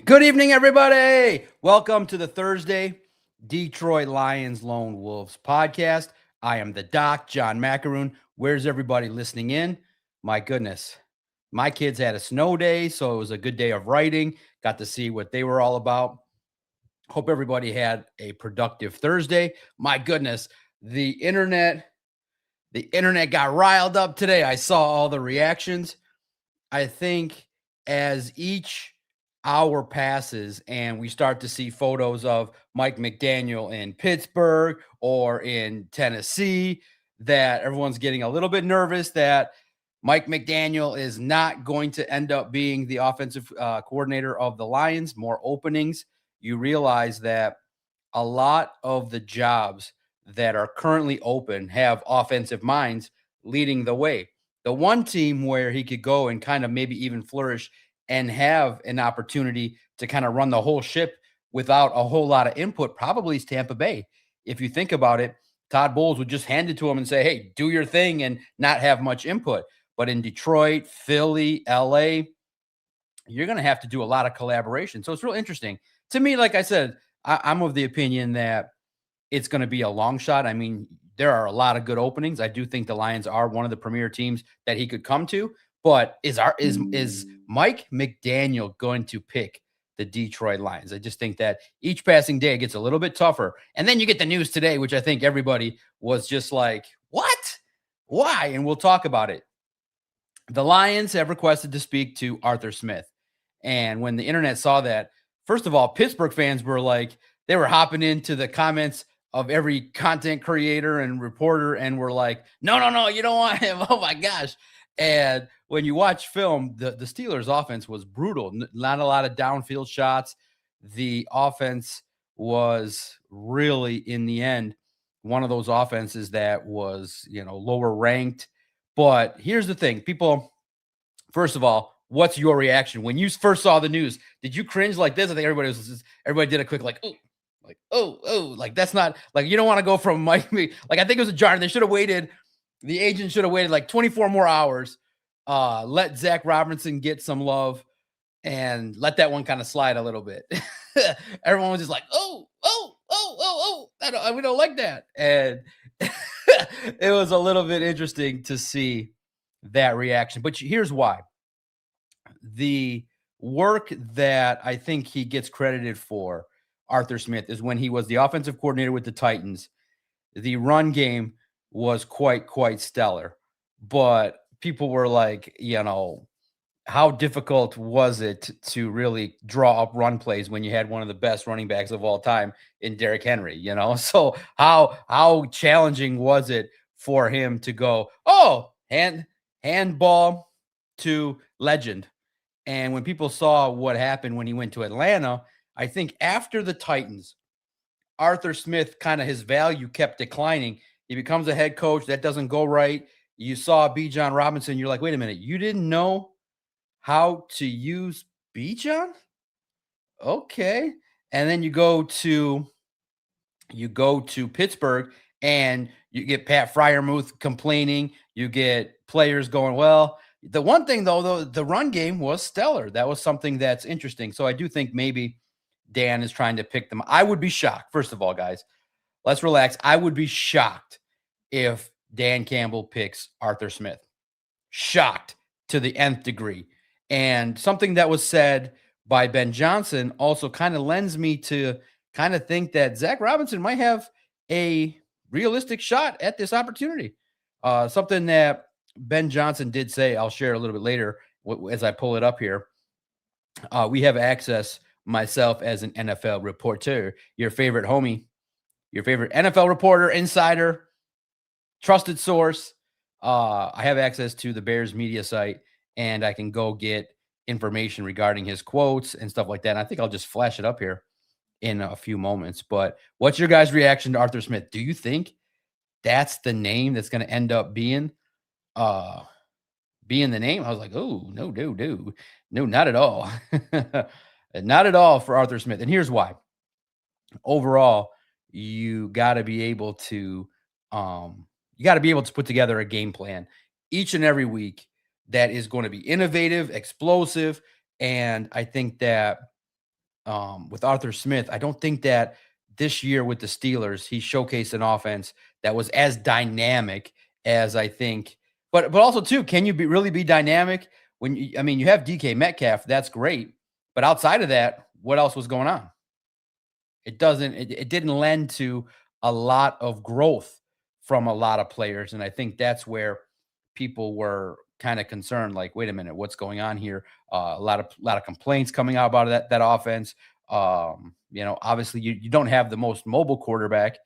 Good evening, everybody. Welcome to the Thursday Detroit Lions Lone Wolves podcast. I am the Doc, John Macaroon. Where's everybody listening in? My goodness. My kids had a snow day, so it was a good day of writing. Got to see what they were all about. Hope everybody had a productive Thursday. My goodness, the internet, the internet got riled up today. I saw all the reactions. I think as each hour passes and we start to see photos of Mike McDaniel in Pittsburgh or in Tennessee, that everyone's getting a little bit nervous that Mike McDaniel is not going to end up being the offensive coordinator of the Lions. More openings. You realize that a lot of the jobs that are currently open have offensive minds leading the way. The one team where he could go and kind of maybe even flourish and have an opportunity to kind of run the whole ship without a whole lot of input probably is Tampa Bay. If you think about it, Todd Bowles would just hand it to him and say, hey, do your thing and not have much input. But in Detroit, Philly, LA, you're going to have to do a lot of collaboration. So it's real interesting. To me, like I said, I'm of the opinion that it's going to be a long shot. I mean, there are a lot of good openings. I do think the Lions are one of the premier teams that he could come to. But is Mike McDaniel going to pick the Detroit Lions? I just think that each passing day gets a little bit tougher. And then you get the news today, which I think everybody was just like, what? Why? And we'll talk about it. The Lions have requested to speak to Arthur Smith. And when the internet saw that, first of all, Pittsburgh fans were like, they were hopping into the comments of every content creator and reporter and were like, no, you don't want him. Oh my gosh. And when you watch film, the Steelers offense was brutal. Not a lot of downfield shots. The offense was really, in the end, one of those offenses that was, lower ranked. But here's the thing, people, first of all, what's your reaction when you first saw the news? Did you cringe like this? I think everybody did a quick oh, like that's not like you don't want to go from Mike. Like I think it was a jar. They should have waited. The agent should have waited like 24 more hours. Let Zac Robinson get some love and let that one kind of slide a little bit. Everyone was just like, oh, we don't like that. And it was a little bit interesting to see that reaction. But here's why. The work that I think he gets credited for, Arthur Smith, is when he was the offensive coordinator with the Titans. The run game was quite stellar. But people were like, how difficult was it to really draw up run plays when you had one of the best running backs of all time in Derrick Henry, So how challenging was it for him to go, handball to legend? And when people saw what happened when he went to Atlanta, I think after the Titans, Arthur Smith, kind of his value kept declining. He becomes a head coach. That doesn't go right. You saw Bijan Robinson. You're like, wait a minute. You didn't know how to use Bijan? Okay. And then you go to Pittsburgh and you get Pat Fryermuth complaining. You get players going, well, the one thing though, the run game was stellar. That was something that's interesting. So I do think maybe Dan is trying to pick them. I would be shocked. First of all, guys, let's relax. I would be shocked if Dan Campbell picks Arthur Smith. Shocked to the nth degree. And something that was said by Ben Johnson also kind of lends me to kind of think that Zac Robinson might have a realistic shot at this opportunity. Something that Ben Johnson did say, I'll share a little bit later as I pull it up here. We have access, myself as an NFL reporter, your favorite homie, your favorite NFL reporter, insider, trusted source. I have access to the Bears media site, and I can go get information regarding his quotes and stuff like that. And I think I'll just flash it up here in a few moments. But what's your guys' reaction to Arthur Smith? Do you think that's the name that's going to end up being the name? I was like, oh, no, not at all. Not at all for Arthur Smith. And here's why. Overall, you got to be able to put together a game plan each and every week that is going to be innovative, explosive, and I think that with Arthur Smith. I don't think that this year with the Steelers, he showcased an offense that was as dynamic as I think. But also too, can you really be dynamic when I mean, you have DK Metcalf, that's great. But outside of that, what else was going on? It didn't lend to a lot of growth from a lot of players. And I think that's where people were kind of concerned, like, wait a minute, what's going on here? A lot of complaints coming out about that offense. Obviously you don't have the most mobile quarterback.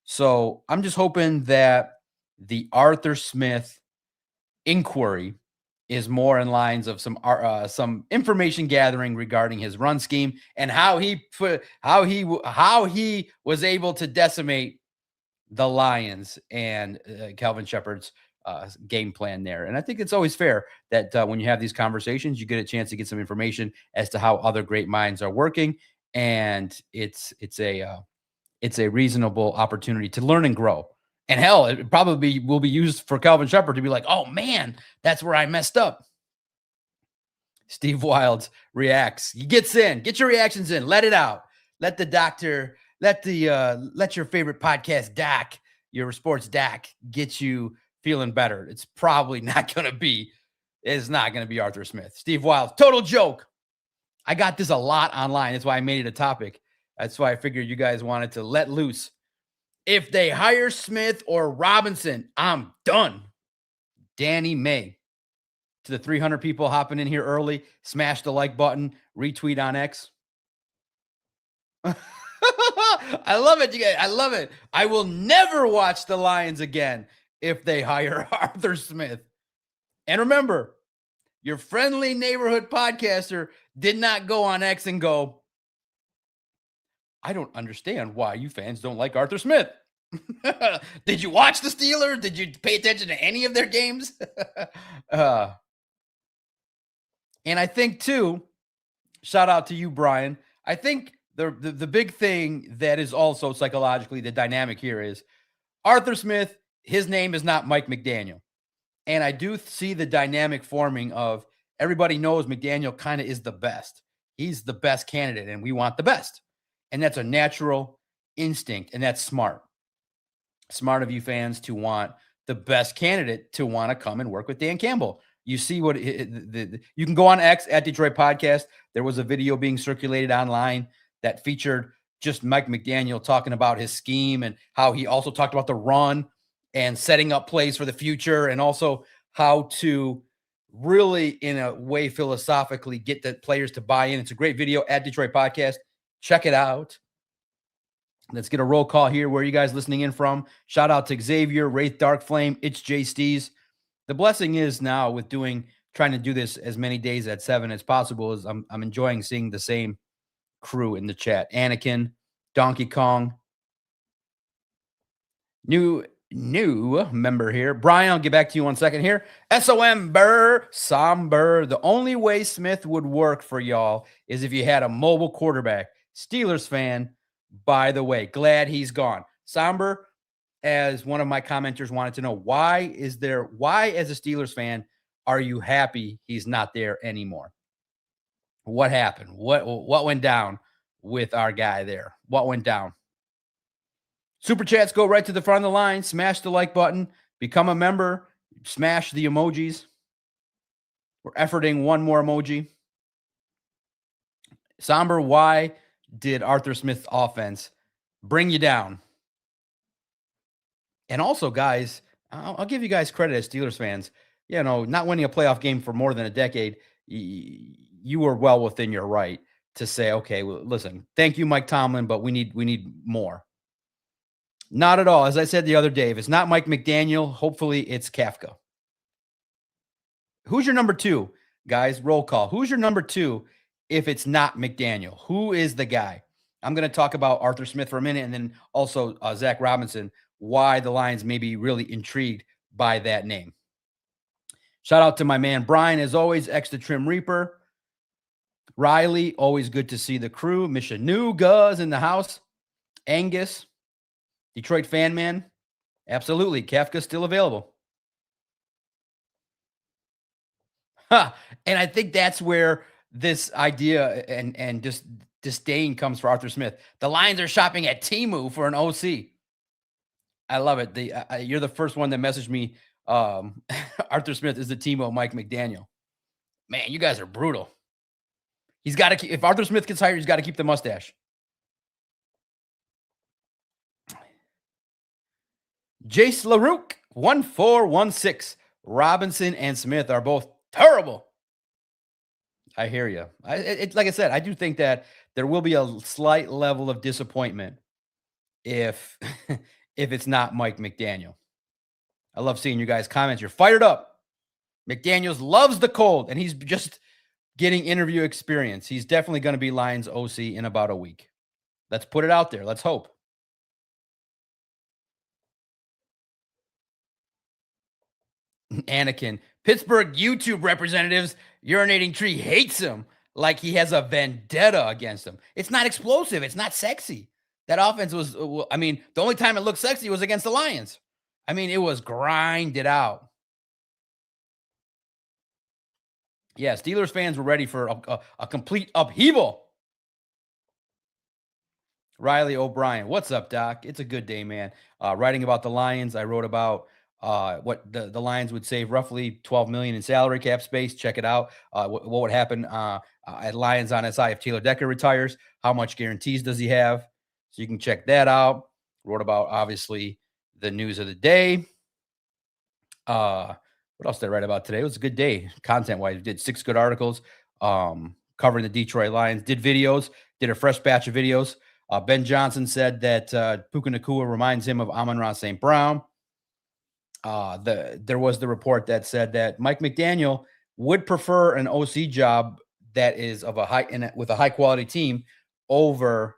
So I'm just hoping that the Arthur Smith inquiry is more in lines of some information gathering regarding his run scheme and how he was able to decimate the Lions and Kelvin Sheppard's game plan there. And I think it's always fair that when you have these conversations, you get a chance to get some information as to how other great minds are working, and it's a reasonable opportunity to learn and grow. And hell, it probably will be used for Kelvin Sheppard to be like, oh man, that's where I messed up. Steve Wilds reacts. He gets in. Get your reactions in. Let it out. Let the doctor, let your favorite podcast doc, your sports doc, get you feeling better. It's not going to be Arthur Smith. Steve Wilds, total joke. I got this a lot online. That's why I made it a topic. That's why I figured you guys wanted to let loose. If they hire Smith or Robinson, I'm done. Danny May. To the 300 people hopping in here early, smash the like button, retweet on X. I love it, you guys. I love it. I will never watch the Lions again if they hire Arthur Smith. And remember, your friendly neighborhood podcaster did not go on X and go, I don't understand why you fans don't like Arthur Smith. Did you watch the Steelers? Did you pay attention to any of their games? And I think too, shout out to you, Brian. I think the big thing that is also psychologically the dynamic here is Arthur Smith, his name is not Mike McDaniel. And I do see the dynamic forming of everybody knows McDaniel kind of is the best. He's the best candidate and we want the best. And that's a natural instinct, and that's smart. Smart of you fans to want the best candidate to want to come and work with Dan Campbell. You see what you can go on X at Detroit Podcast. There was a video being circulated online that featured just Mike McDaniel talking about his scheme and how he also talked about the run and setting up plays for the future, and also how to really, in a way, philosophically get the players to buy in. It's a great video at Detroit Podcast. Check it out. Let's get a roll call here. Where are you guys listening in from? Shout out to Xavier, Wraith Dark Flame, It's Jay Stees. The blessing is now with trying to do this as many days at 7 as possible is I'm enjoying seeing the same crew in the chat. Anakin, Donkey Kong, new member here. Brian, I'll get back to you 1 second here. SOM Somber. The only way Smith would work for y'all is if you had a mobile quarterback. Steelers fan, by the way, glad he's gone. Somber, as one of my commenters wanted to know, why as a Steelers fan are you happy he's not there anymore? What happened? What went down with our guy there? What went down? Super chats go right to the front of the line. Smash the like button. Become a member. Smash the emojis. We're efforting one more emoji. Somber, why did Arthur Smith's offense bring you down? And also, guys, I'll give you guys credit as Steelers fans. Not winning a playoff game for more than a decade, you were well within your right to say, okay, well, listen, thank you, Mike Tomlin, but we need more. Not at all. As I said the other day, if it's not Mike McDaniel, hopefully it's Kafka. Who's your number 2, guys? Roll call. Who's your number 2 if it's not McDaniel? Who is the guy? I'm going to talk about Arthur Smith for a minute, and then also Zac Robinson, why the Lions may be really intrigued by that name. Shout out to my man Brian, as always, Extra Trim Reaper. Riley, always good to see the crew. Mishanuga's in the house. Angus, Detroit fan man. Absolutely. Kafka's still available. And I think that's where this idea and just disdain comes for Arthur Smith. The Lions are shopping at Temu for an OC. I love it. You're the first one that messaged me. Arthur Smith is the Temu Mike McDaniel. Man, you guys are brutal. He's got to keep. If Arthur Smith gets hired, he's got to keep the mustache. Jace LaRoque, 1416. Robinson and Smith are both terrible. I hear you. Like I said, I do think that there will be a slight level of disappointment if if it's not Mike McDaniel. I love seeing you guys comment. You're fired up. McDaniels loves the cold, and he's just getting interview experience. He's definitely going to be Lions OC in about a week. Let's put it out there. Let's hope. Anakin, Pittsburgh YouTube representatives, urinating tree hates him like he has a vendetta against him. It's not explosive. It's not sexy. That offense was, I mean, the only time it looked sexy was against the Lions. I mean, it was grinded out. Yeah, Steelers fans were ready for a complete upheaval. Riley O'Brien, what's up, Doc? It's a good day, man. Writing about the Lions, I wrote about what the Lions would save roughly $12 million in salary cap space. Check it out. What would happen at Lions on SI if Taylor Decker retires? How much guarantees does he have? So you can check that out. Wrote about obviously the news of the day. What else did I write about today? It was a good day, content-wise. Did 6 good articles covering the Detroit Lions. Did videos. Did a fresh batch of videos. Ben Johnson said that Puka Nacua reminds him of Amon-Ra St. Brown. There was the report that said that Mike McDaniel would prefer an OC job that is of with a high quality team over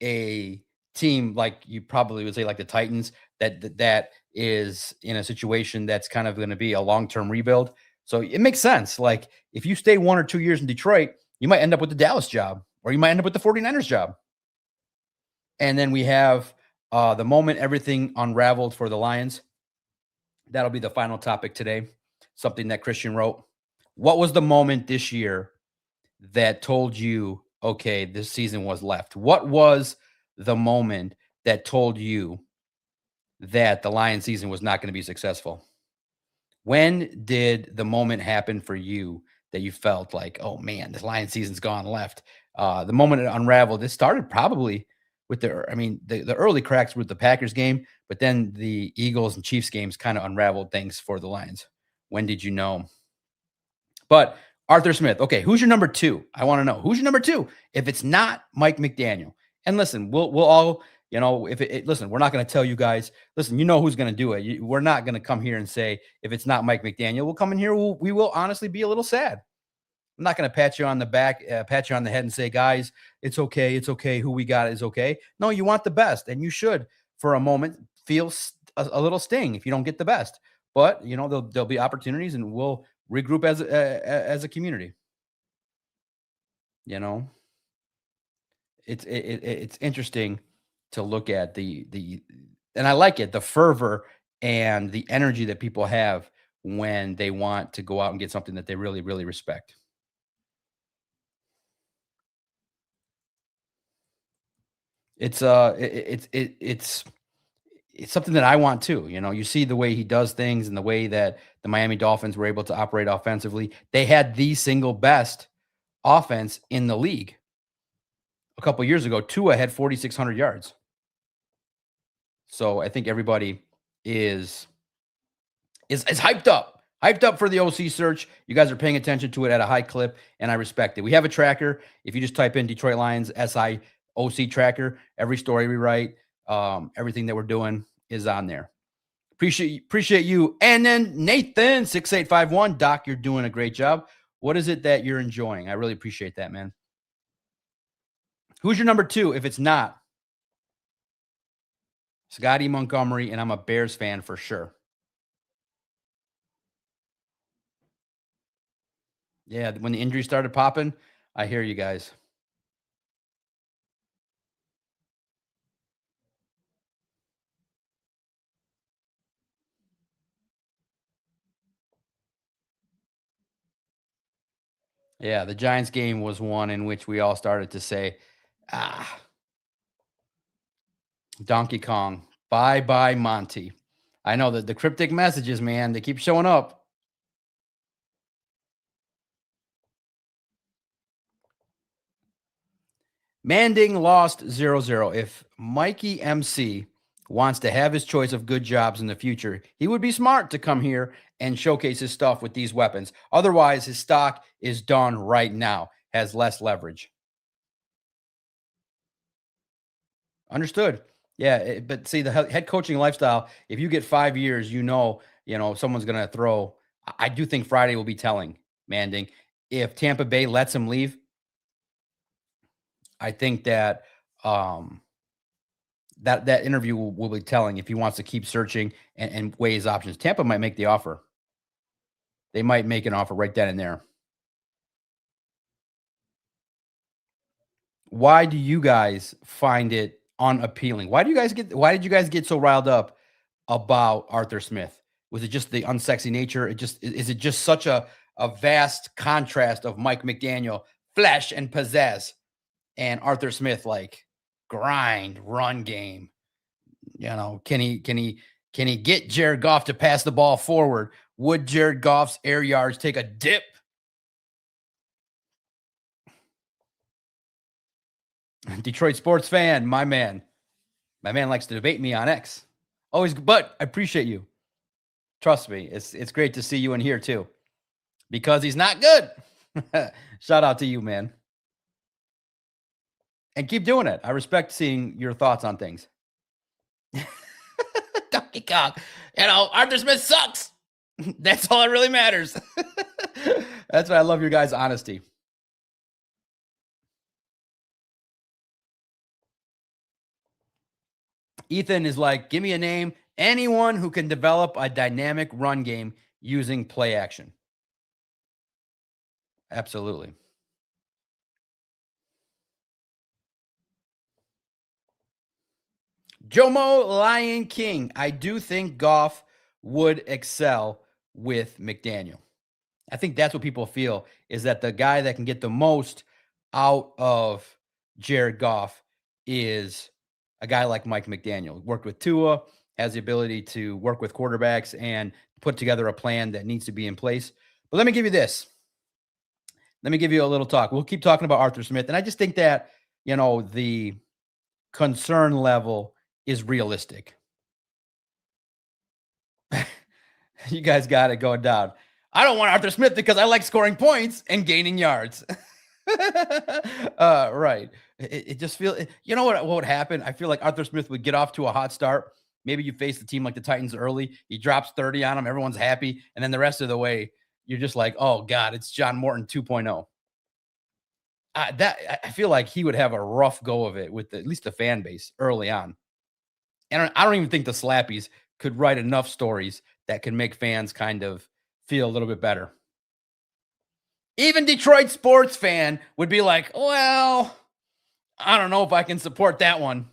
a team like you probably would say like the Titans that is in a situation that's kind of going to be a long-term rebuild. So it makes sense. Like if you stay 1 or 2 years in Detroit, you might end up with the Dallas job or you might end up with the 49ers job. And then we have the moment everything unraveled for the Lions. That'll be the final topic today. Something that Christian wrote. What was the moment this year that told you, okay, this season was left? What was the moment that told you that the Lions season was not going to be successful? When did the moment happen for you that you felt like, oh man, this Lions season's gone left? The moment it unraveled, it started probably with the early cracks with the Packers game, but then the Eagles and Chiefs games kind of unraveled things for the Lions. When did you know? But Arthur Smith, okay, who's your number 2? I want to know who's your number 2. If it's not Mike McDaniel, and listen, we'll all, listen, we're not going to tell you guys, listen, you know who's going to do it. We're not going to come here and say if it's not Mike McDaniel, we'll come in here, we will honestly be a little sad. I'm not going to pat you on the back, pat you on the head and say, guys, it's okay. It's okay. Who we got is okay. No, you want the best, and you should, for a moment, feel a little sting if you don't get the best. But there'll be opportunities, and we'll regroup as a community. It's interesting to look at and I like it, the fervor and the energy that people have when they want to go out and get something that they really, really respect. It's something that I want too. You see the way he does things and the way that the Miami Dolphins were able to operate offensively. They had the single best offense in the league. A couple years ago, Tua had 4,600 yards. So I think everybody is hyped up for the OC search. You guys are paying attention to it at a high clip, and I respect it. We have a tracker. If you just type in Detroit Lions SI OC tracker, every story we write, everything that we're doing is on there. Appreciate you. And then Nathan 6851, Doc, you're doing a great job. What is it that you're enjoying? I really appreciate that, man. Who's your number 2 if it's not Scotty Montgomery? And I'm a Bears fan for sure. Yeah, when the injuries started popping, I hear you guys. Yeah, the Giants game was one in which we all started to say, Ah, Donkey Kong. Bye bye, Monty. I know that the cryptic messages, man, they keep showing up. Manding lost 0-0. If Mikey MC wants to have his choice of good jobs in the future, he would be smart to come here and showcase his stuff with these weapons. Otherwise, his stock is done right now, has less leverage. Understood. Yeah, but see the head coaching lifestyle. If you get 5 years, someone's going to throw. I do think Friday will be telling Manding. If Tampa Bay lets him leave, I think that um, that interview will be telling if he wants to keep searching and weigh his options. Tampa might make the offer. They might make an offer right then and there. Why do you guys find it unappealing? Why did you guys get so riled up about Arthur Smith? Was it just the unsexy nature? Is it just such a vast contrast of Mike McDaniel, flesh and pizzazz, and Arthur Smith like grind, run game? Can he get Jared Goff to pass the ball forward? Would Jared Goff's air yards take a dip? Detroit sports fan, my man. My man likes to debate me on X. Always, but I appreciate you. Trust me, it's great to see you in here too. Because he's not good. Shout out to you, man. And keep doing it. I respect seeing your thoughts on things. Donkey Kong. Arthur Smith sucks. That's all that really matters. That's why I love your guys' honesty. Ethan is like, give me a name. Anyone who can develop a dynamic run game using play action. Absolutely. Jomo Lion King. I do think Goff would excel with McDaniel. I think that's what people feel is that the guy that can get the most out of Jared Goff is a guy like Mike McDaniel. Worked with Tua, has the ability to work with quarterbacks and put together a plan that needs to be in place. But let me give you this. Let me give you a little talk. We'll keep talking about Arthur Smith. And I just think that, the concern level is realistic. You guys got it going down. I don't want Arthur Smith because I like scoring points and gaining yards. Right. It just feels, what would happen? I feel like Arthur Smith would get off to a hot start. Maybe you face the team like the Titans early. He drops 30 on them. Everyone's happy. And then the rest of the way, you're just like, oh, God, it's John Morton 2.0. I feel like he would have a rough go of it with at least the fan base early on. And I don't even think the Slappies could write enough stories that can make fans kind of feel a little bit better. Even Detroit sports fan would be like, well, I don't know if I can support that one.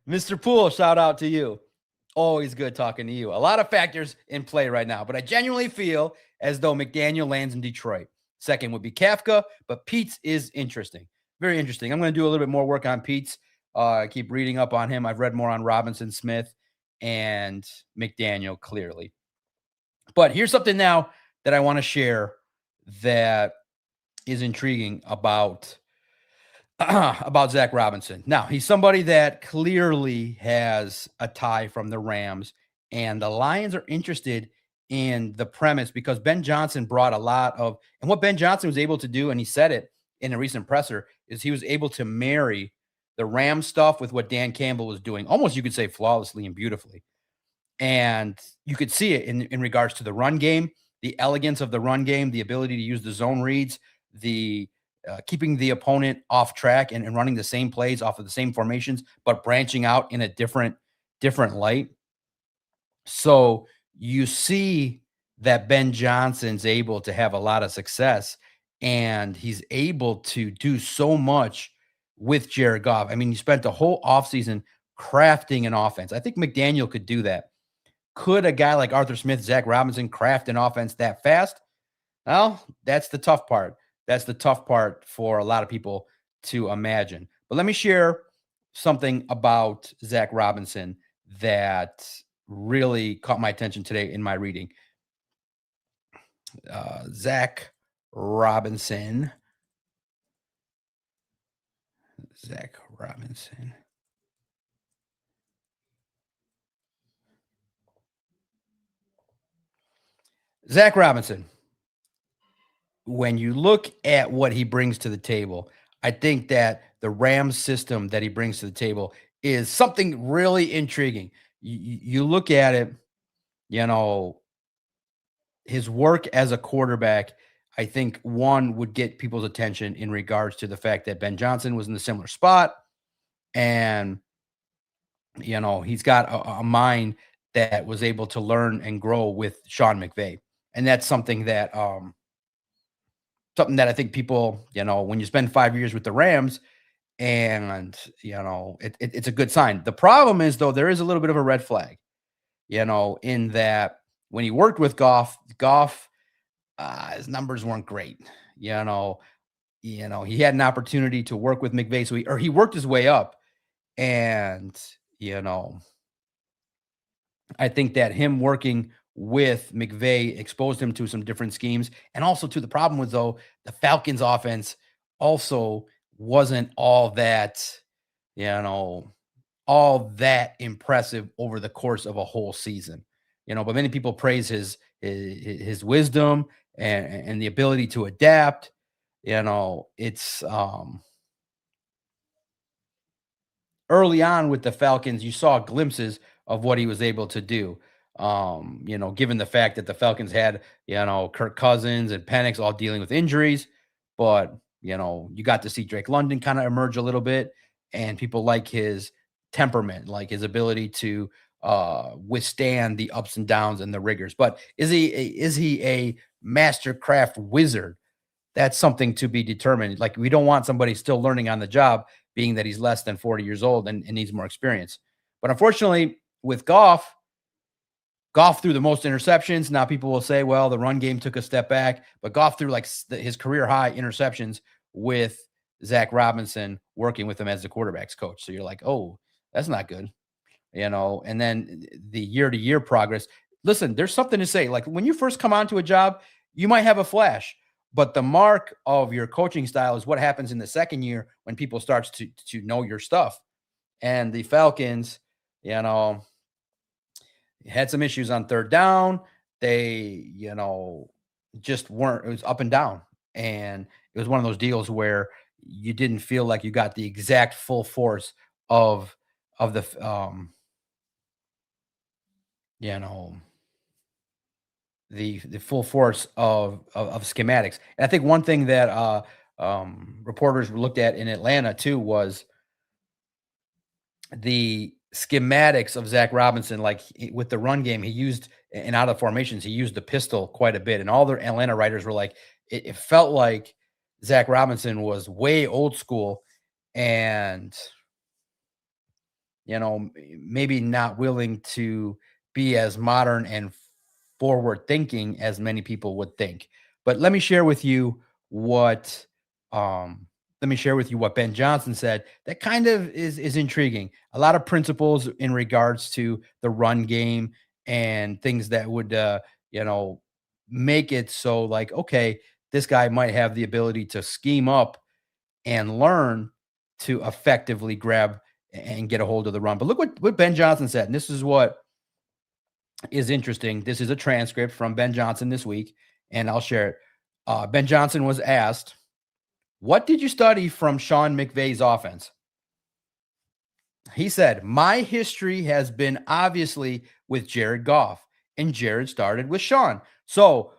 Mr. Poole, shout out to you. Always good talking to you. A lot of factors in play right now, but I genuinely feel as though McDaniel lands in Detroit. Second would be Kafka, but Pete's is interesting. Very interesting. I'm going to do a little bit more work on Pete's. Keep reading up on him. I've read more on Robinson, Smith, and McDaniel clearly. But here's something now that I want to share that is intriguing about Zac Robinson. Now, he's somebody that clearly has a tie from the Rams, and the Lions are interested in the premise because Ben Johnson brought a lot of, and what Ben Johnson was able to do, and he said it in a recent presser, is he was able to marry the Ram stuff with what Dan Campbell was doing, almost you could say flawlessly and beautifully. And you could see it in regards to the run game, the elegance of the run game, the ability to use the zone reads, the keeping the opponent off track and running the same plays off of the same formations, but branching out in a different light. So you see that Ben Johnson's able to have a lot of success, and he's able to do so much with Jared Goff. I mean, he spent the whole offseason crafting an offense. I think McDaniel could do that. Could a guy like Arthur Smith, Zac Robinson craft an offense that fast? Well, that's the tough part. That's the tough part for a lot of people to imagine. But let me share something about Zac Robinson that really caught my attention today in my reading. Zac Robinson. Zac Robinson. Zac Robinson. When you look at what he brings to the table, I think that the Rams system that he brings to the table is something really intriguing. You look at it, you know, his work as a quarterback, I think one would get people's attention in regards to the fact that Ben Johnson was in a similar spot. And, he's got a mind that was able to learn and grow with Sean McVay. And that's something that I think people, when you spend 5 years with the Rams, and it's a good sign. The problem is though, there is a little bit of a red flag, in that when he worked with Goff, his numbers weren't great. You know, he had an opportunity to work with McVay, so he worked his way up, and you know, I think that him working with McVay exposed him to some different schemes, and also to the problem was though the Falcons' offense also wasn't you know all that impressive over the course of a whole season. But many people praise his wisdom and the ability to adapt. It's early on with the Falcons, you saw glimpses of what he was able to do. Given the fact that the Falcons had, Kirk Cousins and Penix all dealing with injuries, but you got to see Drake London kind of emerge a little bit, and people like his temperament, like his ability to withstand the ups and downs and the rigors. But is he a mastercraft wizard? That's something to be determined. Like, we don't want somebody still learning on the job, being that he's less than 40 years old and needs more experience. But unfortunately, with Goff threw the most interceptions. Now people will say, well, the run game took a step back, but Goff threw like his career high interceptions with Zac Robinson working with him as the quarterback's coach. So you're like, oh, that's not good. And then the year to year progress. Listen, there's something to say. Like, when you first come onto a job, you might have a flash, but the mark of your coaching style is what happens in the second year when people starts to know your stuff. And the Falcons, you know, had some issues on third down. They, just weren't, it was up and down. And it was one of those deals where you didn't feel like you got the exact full force of you know, the full force of schematics. And I think one thing that reporters looked at in Atlanta too was the schematics of Zac Robinson. Like, with the run game, he used, and out of formations, he used the pistol quite a bit. And all the Atlanta writers were like, it felt like Zac Robinson was way old school, and maybe not willing to be as modern and forward thinking as many people would think. But what um let me share with you what Ben Johnson said that kind of is intriguing. A lot of principles in regards to the run game and things that would you know make it so, like, okay, this guy might have the ability to scheme up and learn to effectively grab and get a hold of the run. But look what Ben Johnson said, and this is what is interesting. This is a transcript from Ben Johnson this week, and I'll share it. Ben Johnson was asked, "What did you study from Sean McVay's offense?" He said, "My history has been obviously with Jared Goff, and Jared started with Sean. So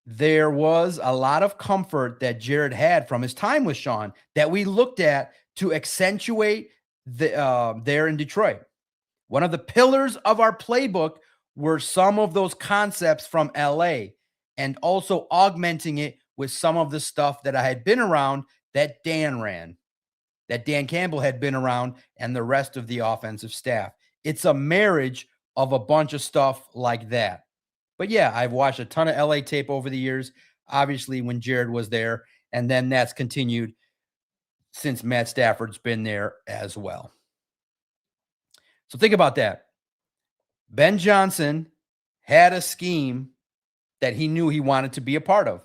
there was a lot of comfort that Jared had from his time with Sean that we looked at to accentuate there in Detroit. One of the pillars of our playbook were some of those concepts from LA, and also augmenting it with some of the stuff that I had been around that Dan ran, that Dan Campbell had been around, and the rest of the offensive staff. It's a marriage of a bunch of stuff like that." But yeah, I've watched a ton of LA tape over the years, obviously when Jared was there, and then that's continued since Matt Stafford's been there as well. So think about that. Ben Johnson had a scheme that he knew he wanted to be a part of,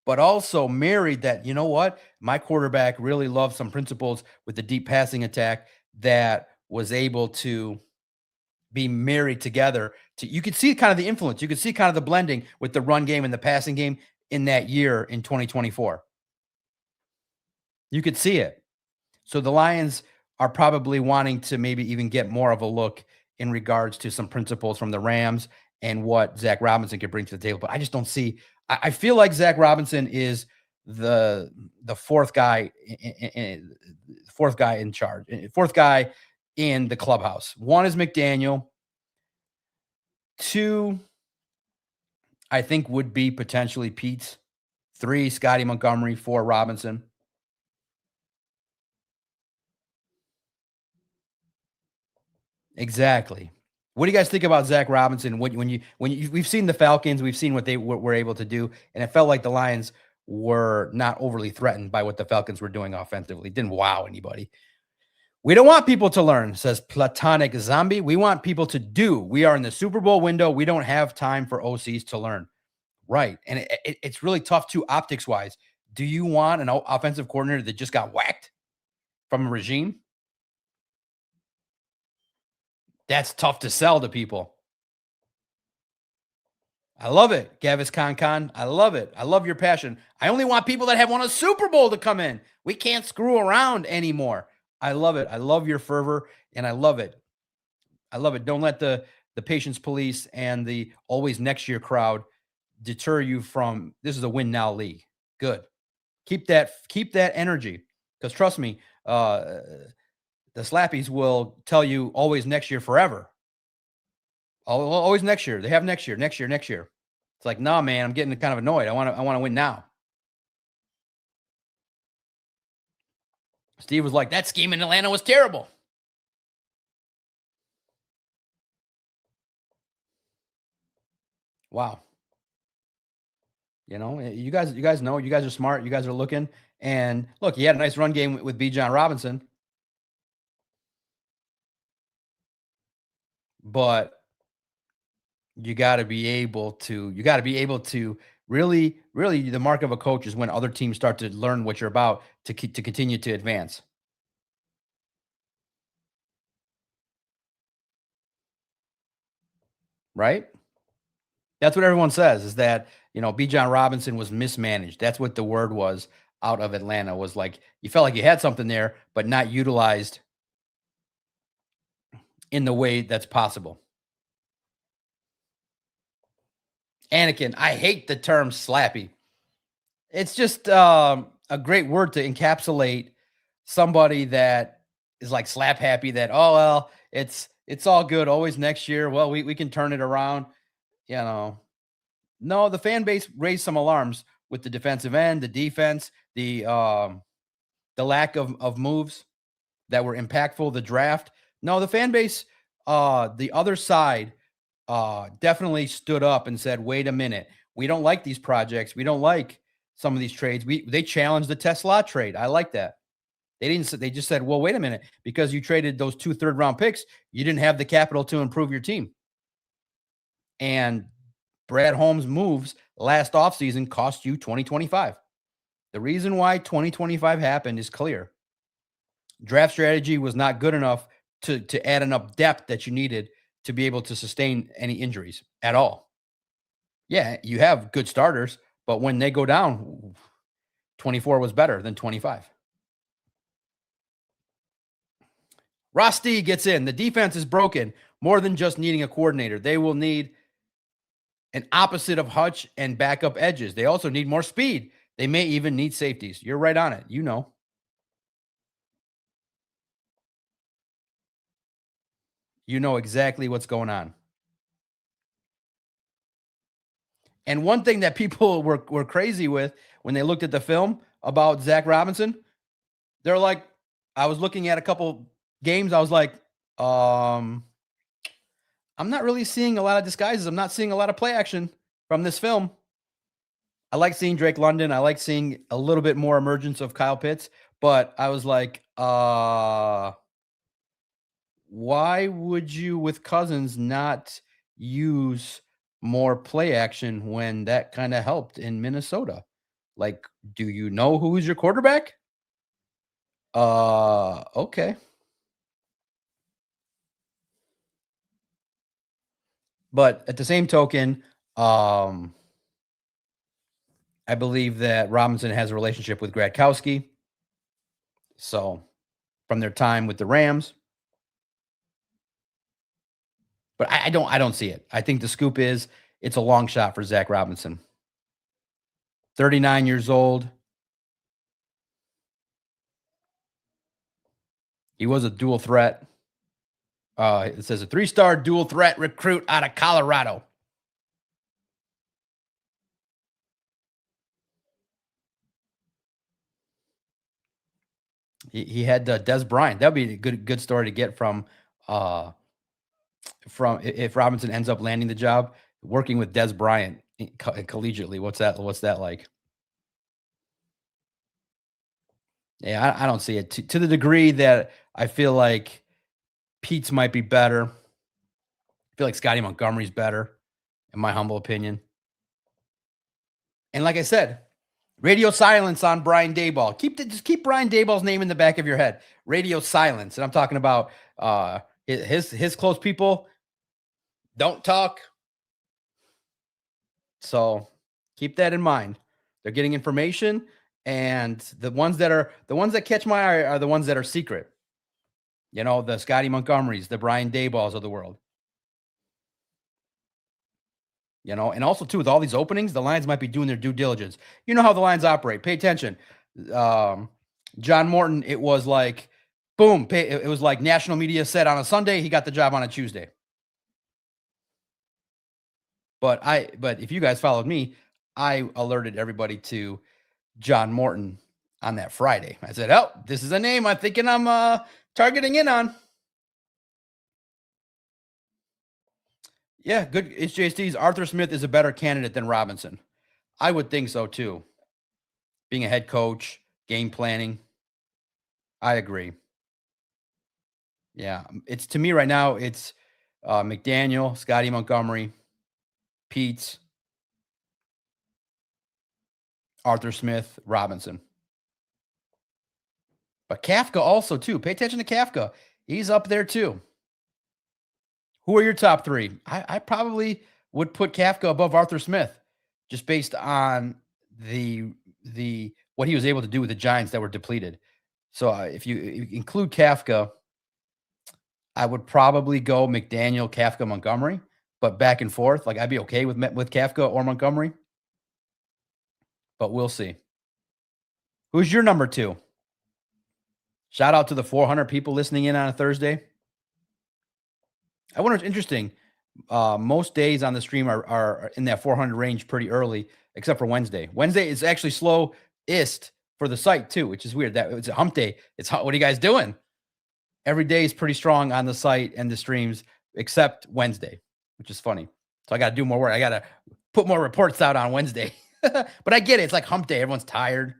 but also married that, you know what? My quarterback really loved some principles with the deep passing attack that was able to be married together. To you could see kind of the influence. You could see kind of the blending with the run game and the passing game in that year in 2024. You could see it. So the Lions are probably wanting to maybe even get more of a look in regards to some principles from the Rams and what Zac Robinson could bring to the table. But I just don't see. I feel like Zac Robinson is the fourth guy in charge, fourth guy in the clubhouse. One is McDaniel. Two, I think would be potentially Pete's. Three, Scotty Montgomery. Four, Robinson. Exactly. What do you guys think about Zac Robinson? We've seen the Falcons, we've seen what they were able to do, and it felt like the Lions were not overly threatened by what the Falcons were doing offensively. Didn't wow anybody. We don't want people to learn, says Platonic Zombie. We want people to do. We are in the Super Bowl window. We don't have time for OCs to learn. Right. And it's really tough too, optics wise. Do you want an offensive coordinator that just got whacked from a regime? That's tough to sell to people. I love it, Gavis Con. I love it. I love your passion. I only want people that have won a Super Bowl to come in. We can't screw around anymore. I love it. I love your fervor, and I love it. I love it. Don't let the patience police and the always next year crowd deter you from this is a win now league. Good. Keep that energy. Because trust me, the slappies will tell you always next year forever. Always next year. They have next year. It's like, nah, man, I'm getting kind of annoyed. I want to win now. Steve was like, that scheme in Atlanta was terrible. Wow. You guys know, you guys are smart. You guys are looking. And look, he had a nice run game with B. John Robinson, but you got to be able to really the mark of a coach is when other teams start to learn what you're about to continue to advance, right? That's what everyone says is that, B. John Robinson was mismanaged. That's what the word was out of Atlanta was like you felt like you had something there, but not utilized in the way that's possible. Anakin, I hate the term slappy. It's just a great word to encapsulate somebody that is like slap happy that, oh, well, it's all good. Always next year. Well, we can turn it around. You know, no, the fan base raised some alarms with the defensive end, the defense, the lack of moves that were impactful, the draft. No, the fan base, the other side, definitely stood up and said, "Wait a minute, we don't like these projects. We don't like some of these trades." They challenged the Tesla trade. I like that. They didn't. They just said, "Well, wait a minute, because you traded those 2 third-round picks, you didn't have the capital to improve your team." And Brad Holmes' moves last offseason cost you 2025. The reason why 2025 happened is clear. Draft strategy was not good enough to add enough depth that you needed to be able to sustain any injuries at all. Yeah, you have good starters, but when they go down, 24 was better than 25. Rosti gets in. The defense is broken more than just needing a coordinator. They will need an opposite of Hutch and backup edges. They also need more speed. They may even need safeties. You're right on it. You know exactly what's going on. And one thing that people were crazy with when they looked at the film about Zac Robinson, they're like, I was looking at a couple games. I was like, I'm not really seeing a lot of disguises. I'm not seeing a lot of play action from this film. I like seeing Drake London. I like seeing a little bit more emergence of Kyle Pitts, but I was like, why would you with Cousins not use more play action when that kind of helped in Minnesota? Like, do you know who's your quarterback? Okay. But at the same token, um, I believe that Robinson has a relationship with Gradkowski. So from their time with the Rams, but I don't see it. I think the scoop is it's a long shot for Zac Robinson. 39 years old. He was a dual threat. It says a 3-star dual threat recruit out of Colorado. He had Des Bryant. That'd be a good story to get uh if Robinson ends up landing the job, working with Des Bryant collegiately. What's that like? Yeah, I don't see it to the degree that I feel like Pete's might be better. I feel like Scotty Montgomery's better, in my humble opinion. And like I said, radio silence on Brian Daboll. Just keep Brian Daboll's name in the back of your head. Radio silence, and I'm talking about his close people don't talk. So keep that in mind. They're getting information, and the ones that catch my eye are the ones that are secret. The Scotty Montgomerys, the Brian Dayball's of the world. And also too with all these openings, the Lions might be doing their due diligence. You know how the Lions operate. Pay attention. Um, John Morton, it was like, boom. It was like national media said on a Sunday, he got the job on a Tuesday. But if you guys followed me, I alerted everybody to John Morton on that Friday. I said, "Oh, this is a name I'm thinking I'm targeting in on." Yeah, good. It's JST's. Arthur Smith is a better candidate than Robinson. I would think so too. Being a head coach, game planning. I agree. Yeah, it's to me right now. It's McDaniel, Scotty Montgomery, Pete's, Arthur Smith, Robinson, but Kafka also too. Pay attention to Kafka. He's up there too. Who are your top three? I probably would put Kafka above Arthur Smith, just based on the what he was able to do with the Giants that were depleted. So if you include Kafka, I would probably go McDaniel, Kafka, Montgomery, but back and forth. Like I'd be okay with Kafka or Montgomery, but we'll see. Who's your number two? Shout out to the 400 people listening in on a Thursday. I wonder what's interesting. Most days on the stream are in that 400 range pretty early, except for Wednesday. Wednesday is actually slowest for the site too, which is weird. That it's a hump day. What are you guys doing? Every day is pretty strong on the site and the streams, except Wednesday, which is funny. So I got to do more work. I got to put more reports out on Wednesday. But I get it. It's like hump day. Everyone's tired.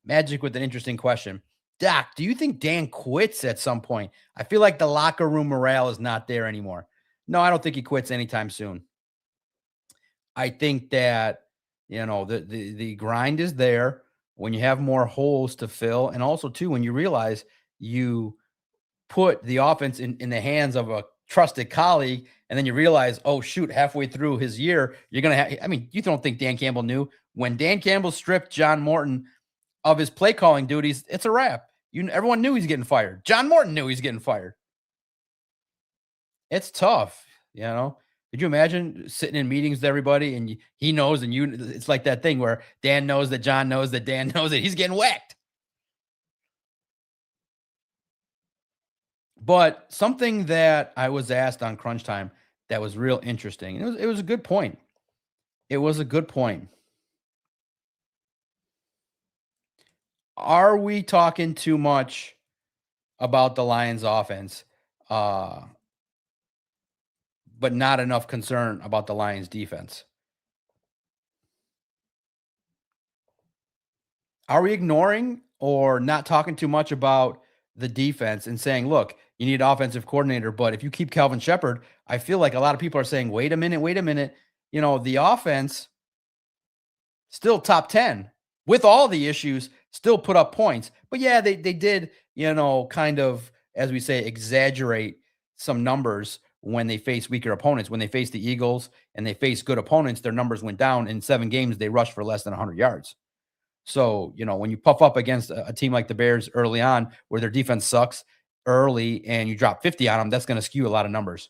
Magic with an interesting question. Doc, do you think Dan quits at some point? I feel like the locker room morale is not there anymore. No, I don't think he quits anytime soon. I think that the grind is there when you have more holes to fill, and also too when you realize you put the offense in the hands of a trusted colleague, and then you realize, oh shoot, halfway through his year, you're gonna have. I mean, you don't think Dan Campbell knew when Dan Campbell stripped John Morton of his play calling duties? It's a wrap. Everyone knew he's getting fired. John Morton knew he's getting fired. It's tough. Could you imagine sitting in meetings with everybody and he knows and it's like that thing where Dan knows that John knows that Dan knows that he's getting whacked. But something that I was asked on Crunch Time that was real interesting. And it was a good point. It was a good point. Are we talking too much about the Lions offense? Uh but not enough concern about the Lions defense. Are we ignoring or not talking too much about the defense and saying, look, you need an offensive coordinator, but if you keep Kelvin Sheppard, I feel like a lot of people are saying, wait a minute. The offense still top 10 with all the issues, still put up points. But yeah, they did, kind of, as we say, exaggerate some numbers when they face weaker opponents. When they face the Eagles and they face good opponents, their numbers went down. In 7 games, they rushed for less than 100 yards. So, when you puff up against a team like the Bears early on, where their defense sucks early and you drop 50 on them, that's going to skew a lot of numbers.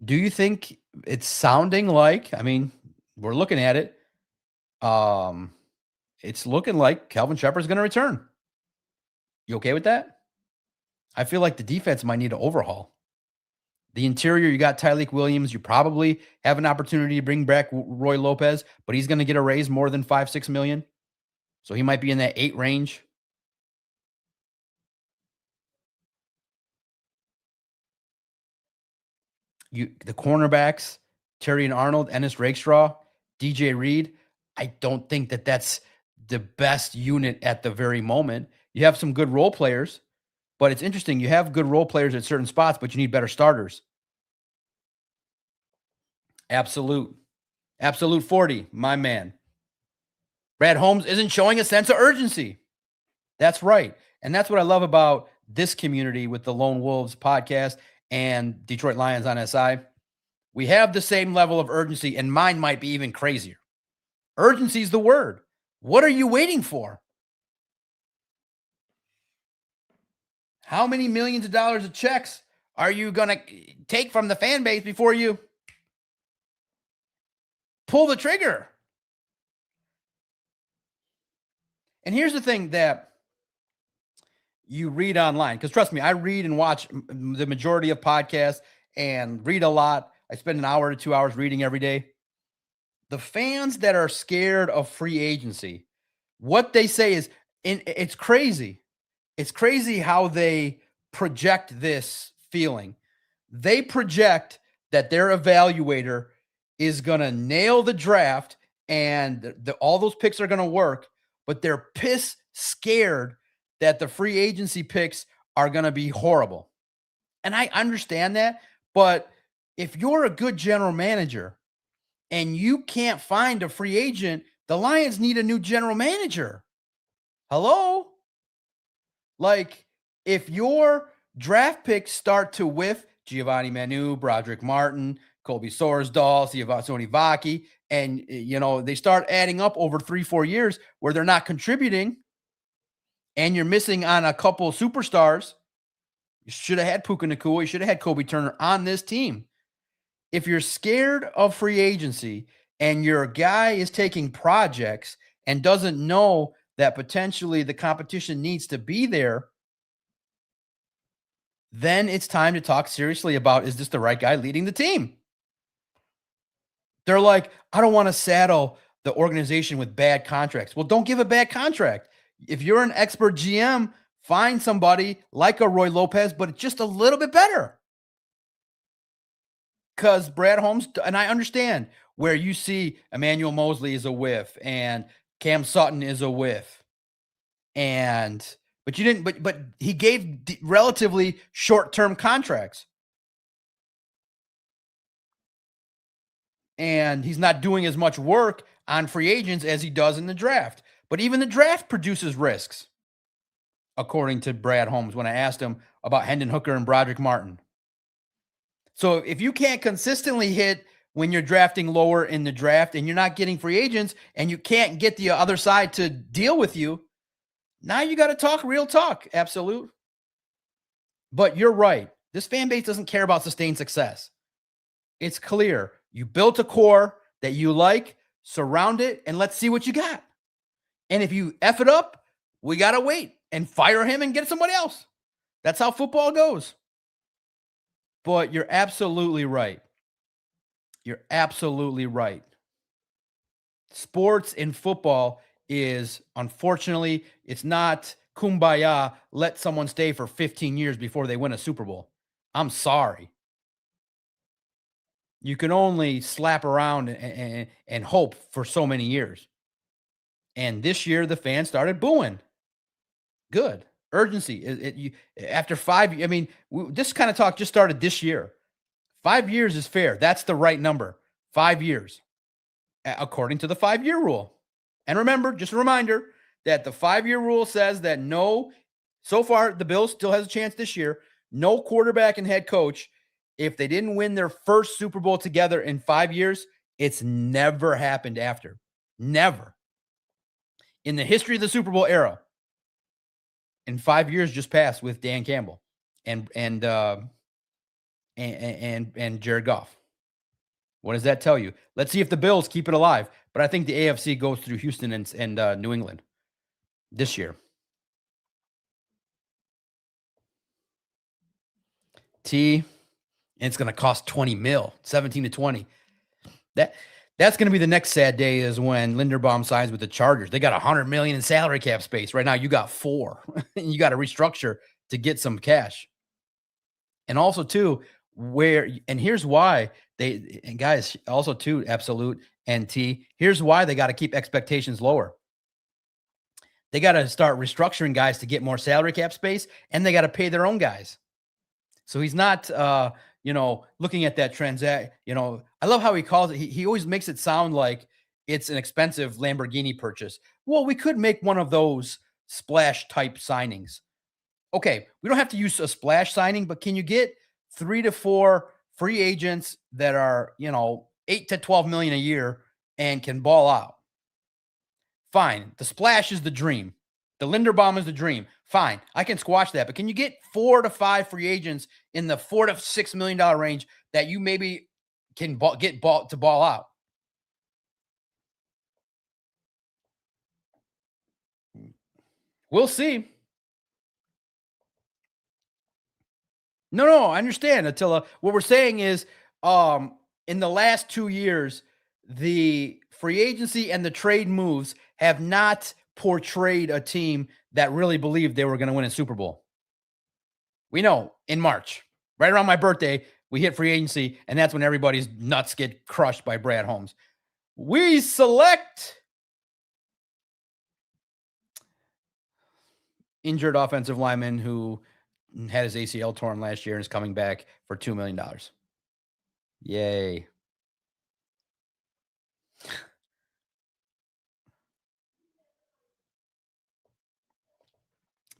Do you think it's sounding like, I mean, we're looking at it. Um, it's looking like Kelvin Sheppard's going to return. You okay with that? I feel like the defense might need an overhaul. The interior, you got Tyleik Williams. You probably have an opportunity to bring back Roy Lopez, but he's going to get a raise more than 5-6 million. So he might be in that 8 range. The cornerbacks, Terry and Arnold, Ennis Rakestraw, DJ Reed. I don't think that that's the best unit at the very moment. You have some good role players, but it's interesting. You have good role players at certain spots, but you need better starters. Absolute 40, my man. Brad Holmes isn't showing a sense of urgency. That's right. And that's what I love about this community with the Lone Wolves podcast and Detroit Lions on SI. We have the same level of urgency, and mine might be even crazier. Urgency is the word. What are you waiting for? How many millions of dollars of checks are you going to take from the fan base before you pull the trigger? And here's the thing that you read online, because trust me, I read and watch the majority of podcasts and read a lot. I spend an hour to 2 hours reading every day. The fans that are scared of free agency, what they say is, it's crazy. It's crazy how they project this feeling. They project that their evaluator is going to nail the draft and all those picks are going to work, but they're piss scared that the free agency picks are going to be horrible. And I understand that, but if you're a good general manager and you can't find a free agent, the Lions need a new general manager. Hello? Like, if your draft picks start to whiff, Giovanni Manu, Broderick Martin, Colby Sorsdahl, Siavasoni Vaki, and they start adding up over 3-4 years where they're not contributing, and you're missing on a couple of superstars. You should have had Puka Nacua. You should have had Kobe Turner on this team. If you're scared of free agency and your guy is taking projects and doesn't know that potentially the competition needs to be there, then it's time to talk seriously about, is this the right guy leading the team? They're like, I don't want to saddle the organization with bad contracts. Well, don't give a bad contract. If you're an expert GM, find somebody like a Roy Lopez, but just a little bit better. Because Brad Holmes, and I understand where you see Emmanuel Mosley is a whiff and Cam Sutton is a whiff. But you didn't, but he gave relatively short-term contracts. And he's not doing as much work on free agents as he does in the draft. But even the draft produces risks, according to Brad Holmes, when I asked him about Hendon Hooker and Broderick Martin. So if you can't consistently hit when you're drafting lower in the draft and you're not getting free agents and you can't get the other side to deal with you, now you got to talk real talk. Absolute. But you're right. This fan base doesn't care about sustained success. It's clear. You built a core that you like, surround it, and let's see what you got. And if you F it up, we got to wait and fire him and get somebody else. That's how football goes. But you're absolutely right. You're absolutely right. Sports and football is, unfortunately, it's not kumbaya, let someone stay for 15 years before they win a Super Bowl. I'm sorry. You can only slap around and hope for so many years. And this year, the fans started booing. Good urgency. After 5. I mean, this kind of talk just started this year. 5 years is fair. That's the right number. 5 years, according to the 5-year rule. And remember, just a reminder that the 5-year rule says that no. So far, the Bills still has a chance this year. No quarterback and head coach, if they didn't win their first Super Bowl together in 5 years, it's never happened after. Never. In the history of the Super Bowl era, in 5 years just passed with Dan Campbell and Jared Goff. What does that tell you? Let's see if the Bills keep it alive. But I think the AFC goes through Houston and New England this year. And it's going to cost 20 mil, 17 to 20. That's going to be the next sad day is when Linderbaum signs with the Chargers. They got 100 million in salary cap space. Right now, you got 4, and you got to restructure to get some cash. And also, too, here's why and guys, also, too, Absolute and T, here's why they got to keep expectations lower. They got to start restructuring guys to get more salary cap space, and they got to pay their own guys. So he's not, looking at that transact. I love how he calls it. He always makes it sound like it's an expensive Lamborghini purchase. Well, we could make one of those splash type signings. Okay, we don't have to use a splash signing, but can you get 3 to 4 free agents that are, 8 to 12 million a year and can ball out? Fine. The splash is the dream. The Linderbaum is the dream. Fine. I can squash that. But can you get 4 to 5 free agents in the $4 to $6 million range that you maybe can get to ball out? We'll see. No, I understand, Attila. What we're saying is, in the last 2 years, the free agency and the trade moves have not portrayed a team that really believed they were going to win a Super Bowl. We know in March, right around my birthday, we hit free agency, and that's when everybody's nuts get crushed by Brad Holmes. We select injured offensive lineman who had his ACL torn last year and is coming back for $2 million. Yay.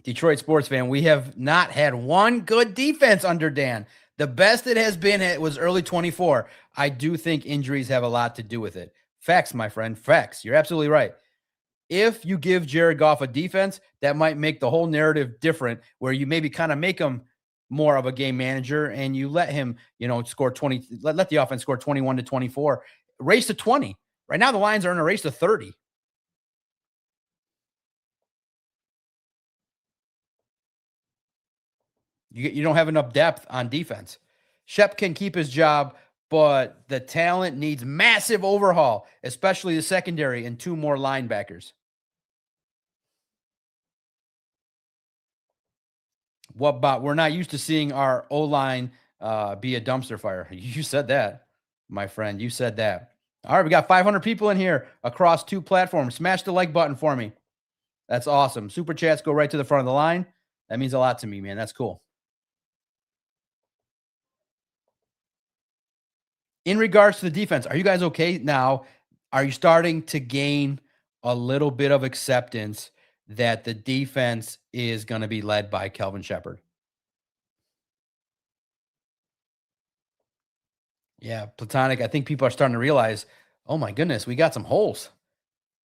Detroit sports fan, we have not had one good defense under Dan. The best it has been was early 24. I do think injuries have a lot to do with it. Facts, my friend. Facts. You're absolutely right. If you give Jared Goff a defense, that might make the whole narrative different, where you maybe kind of make him more of a game manager and you let him, score 20, let the offense score 21 to 24, race to 20. Right now, the Lions are in a race to 30. You don't have enough depth on defense. Shep can keep his job, but the talent needs massive overhaul, especially the secondary and 2 more linebackers. What about we're not used to seeing our O-line be a dumpster fire. You said that, my friend. You said that. All right, we got 500 people in here across 2 platforms. Smash the like button for me. That's awesome. Super chats go right to the front of the line. That means a lot to me, man. That's cool. In regards to the defense, are you guys okay now? Are you starting to gain a little bit of acceptance that the defense is going to be led by Kelvin Sheppard? Yeah, Platonic. I think people are starting to realize, oh my goodness, we got some holes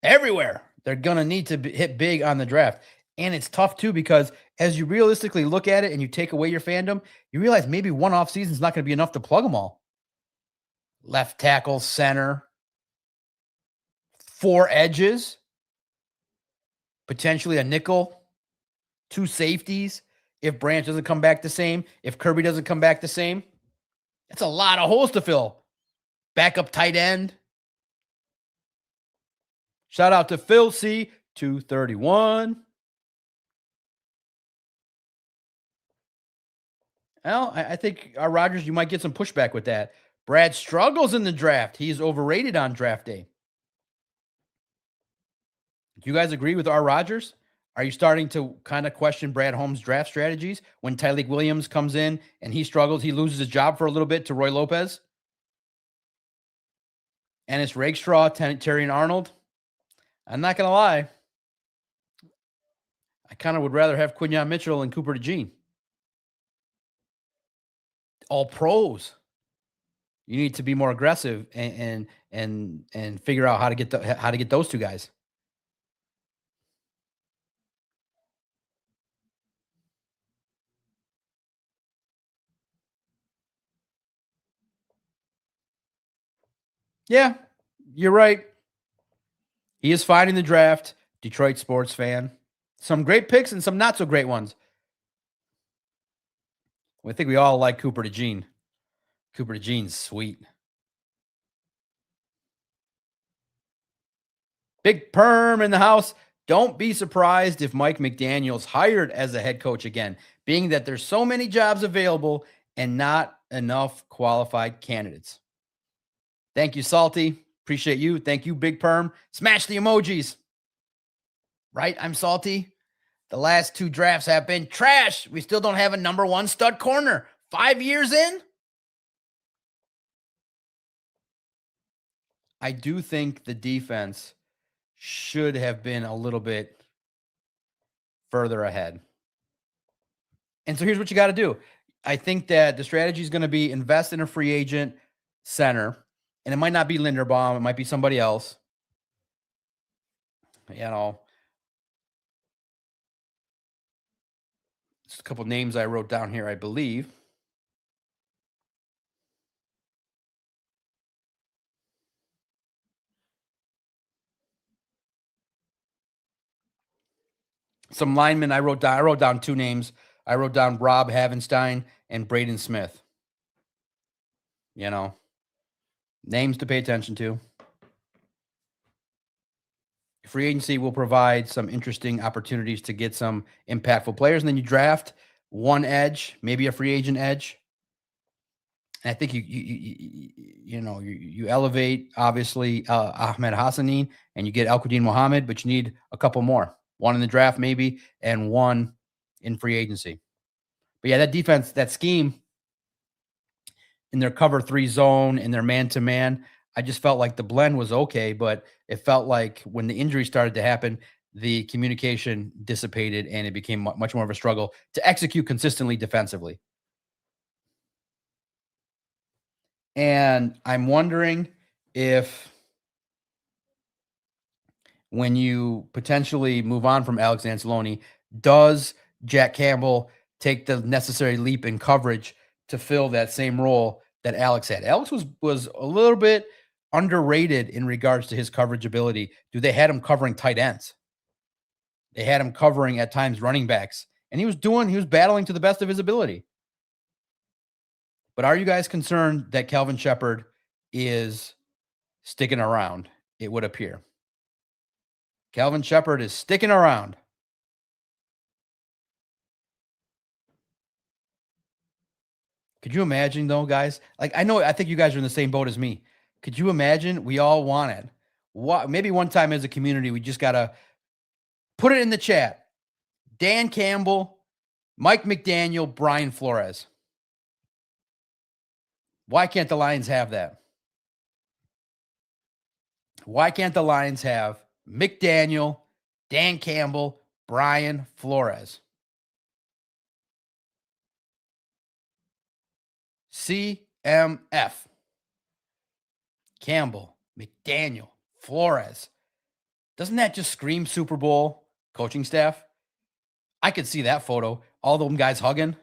everywhere. They're going to need to hit big on the draft. And it's tough too, because as you realistically look at it and you take away your fandom, you realize maybe one off season is not going to be enough to plug them all. Left tackle, center, 4 edges, potentially a nickel, 2 safeties. If Branch doesn't come back the same, if Kirby doesn't come back the same, that's a lot of holes to fill. Backup tight end. Shout out to Phil C. 231. Well, I think Rodgers, you might get some pushback with that. Brad struggles in the draft. He's overrated on draft day. Do you guys agree with R. Rodgers? Are you starting to kind of question Brad Holmes' draft strategies when Tyleik Williams comes in and he struggles? He loses his job for a little bit to Roy Lopez. And it's Rakestraw, Terry and Arnold. I'm not going to lie. I kind of would rather have Quinyon Mitchell and Cooper DeJean. All pros. You need to be more aggressive and figure out how to get those two guys. Yeah, you're right. He is fine in the draft. Detroit sports fan. Some great picks and some not so great ones. I think we all like Cooper DeJean. Cooper DeJean's sweet. Big Perm in the house. Don't be surprised if Mike McDaniel's hired as a head coach again, being that there's so many jobs available and not enough qualified candidates. Thank you, Salty. Appreciate you. Thank you, Big Perm. Smash the emojis. Right? I'm salty. The last 2 drafts have been trash. We still don't have a number 1 stud corner. 5 years in? I do think the defense should have been a little bit further ahead. And so here's what you got to do. I think that the strategy is going to be invest in a free agent center. And it might not be Linderbaum. It might be somebody else. You know, just a couple names I wrote down here, I believe. Some linemen I wrote down 2 names. I wrote down Rob Havenstein and Braden Smith. You know, names to pay attention to. Free agency will provide some interesting opportunities to get some impactful players. And then you draft one edge, maybe a free agent edge. And I think you elevate, obviously, Ahmed Hassanin, and you get Al-Quadin Muhammad, but you need a couple more. One in the draft maybe, and one in free agency. But yeah, that defense, that scheme in their cover 3 zone, in their man-to-man, I just felt like the blend was okay, but it felt like when the injury started to happen, the communication dissipated and it became much more of a struggle to execute consistently defensively. And I'm wondering if when you potentially move on from Alex Anzalone, does Jack Campbell take the necessary leap in coverage to fill that same role that Alex had? Alex was a little bit underrated in regards to his coverage ability. They had him covering tight ends. They had him covering at times running backs, and he was battling to the best of his ability. But are you guys concerned that Kelvin Sheppard is sticking around? It would appear. Kelvin Sheppard is sticking around. Could you imagine, though, guys? Like, I think you guys are in the same boat as me. Could you imagine? We all want it. Maybe one time as a community, we just got to put it in the chat. Dan Campbell, Mike McDaniel, Brian Flores. Why can't the Lions have that? Why can't the Lions have McDaniel, Dan Campbell, Brian Flores? CMF. Campbell, McDaniel, Flores. Doesn't that just scream Super Bowl coaching staff? I could see that photo. All them guys hugging.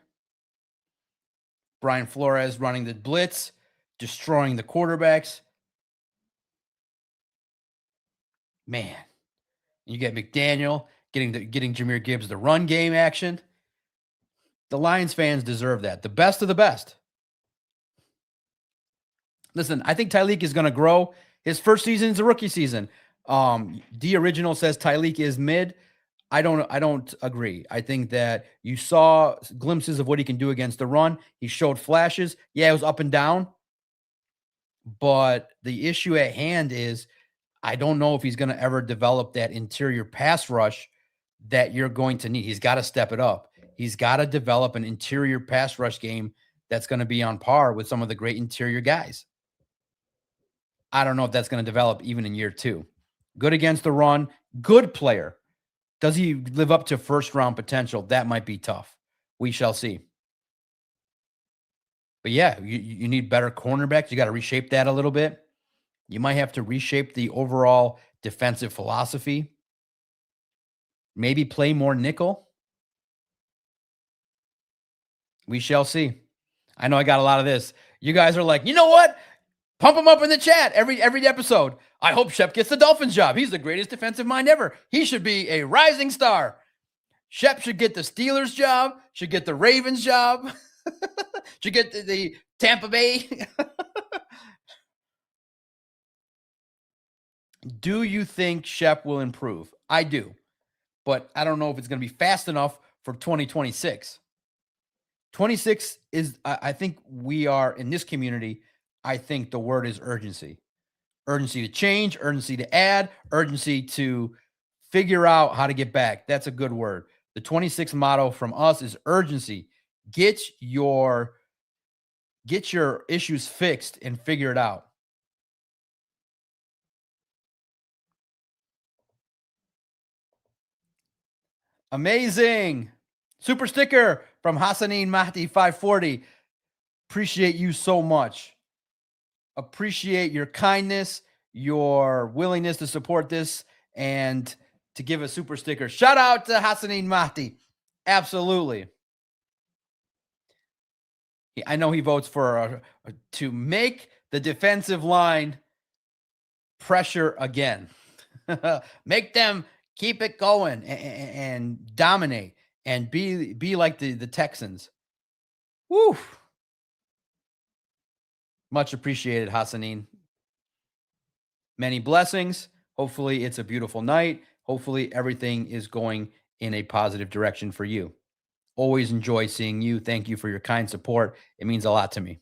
Brian Flores running the blitz, destroying the quarterbacks. Man, you get McDaniel getting Jahmyr Gibbs the run game action. The Lions fans deserve that. The best of the best. Listen, I think Tyleik is going to grow. His first season is a rookie season. The original says Tyleik is mid. I don't agree. I think that you saw glimpses of what he can do against the run. He showed flashes. Yeah, it was up and down, but the issue at hand is I don't know if he's going to ever develop that interior pass rush that you're going to need. He's got to step it up. He's got to develop an interior pass rush game that's going to be on par with some of the great interior guys. I don't know if that's going to develop even in year 2. Good against the run, good player. Does he live up to first round potential? That might be tough. We shall see. But yeah, you need better cornerbacks. You got to reshape that a little bit. You might have to reshape the overall defensive philosophy. Maybe play more nickel. We shall see. I know I got a lot of this. You guys are like, you know what? Pump him up in the chat every episode. I hope Shep gets the Dolphins job. He's the greatest defensive mind ever. He should be a rising star. Shep should get the Steelers job, should get the Ravens job, should get the Tampa Bay. Do you think Shep will improve? I do, but I don't know if it's going to be fast enough for 2026. 26 is, I think we are in this community. I think the word is urgency. Urgency to change, urgency to add, urgency to figure out how to get back. That's a good word. The 26 motto from us is urgency. Get your issues fixed and figure it out. Amazing. Super sticker from Hassanin Mahdi 540. Appreciate you so much. Appreciate your kindness, your willingness to support this, and to give a super sticker. Shout out to Hassanin Mahdi. Absolutely. I know he votes for to make the defensive line pressure again. Make them keep it going and dominate and be like the Texans. Woo! Much appreciated, Hassanin. Many blessings. Hopefully, it's a beautiful night. Hopefully, everything is going in a positive direction for you. Always enjoy seeing you. Thank you for your kind support. It means a lot to me.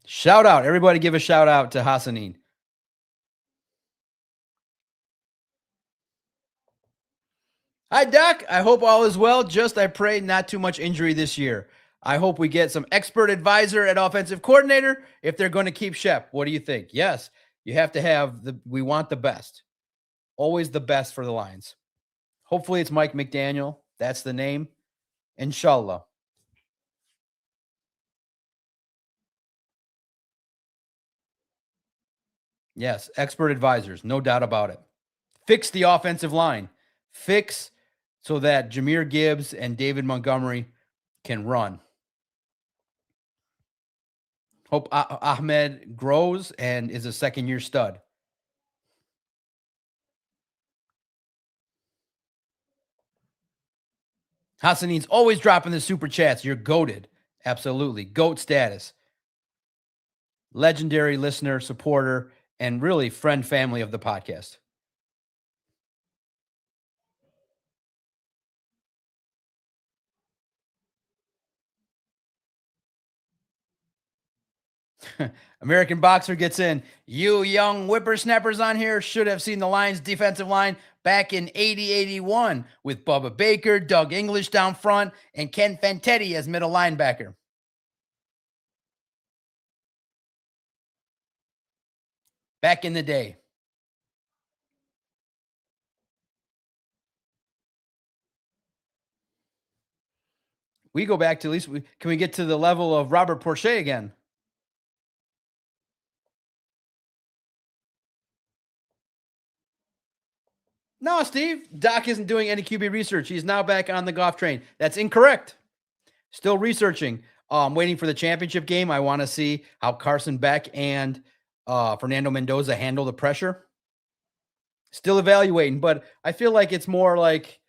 Shout out. Everybody give a shout out to Hassanin. Hi, Doc. I hope all is well. Just I pray not too much injury this year. I hope we get some expert advisor at offensive coordinator if they're going to keep Shep. What do you think? Yes, you have to have we want the best. Always the best for the Lions. Hopefully it's Mike McDaniel. That's the name. Inshallah. Yes, expert advisors, no doubt about it. Fix the offensive line. Fix so that Jahmyr Gibbs and David Montgomery can run. Hope Ahmed grows and is a second-year stud. Hassanin's always dropping the super chats. You're goated. Absolutely. GOAT status. Legendary listener, supporter, and really friend family of the podcast. American Boxer gets in. You young whippersnappers on here should have seen the Lions defensive line back in 80-81 with Bubba Baker, Doug English down front, and Ken Fantetti as middle linebacker. Back in the day. We go back to at least, can we get to the level of Robert Porcher again? No, Steve. Doc isn't doing any QB research. He's now back on the golf train. That's incorrect. Still researching. Waiting for the championship game. I want to see how Carson Beck and Fernando Mendoza handle the pressure. Still evaluating, but I feel like it's more like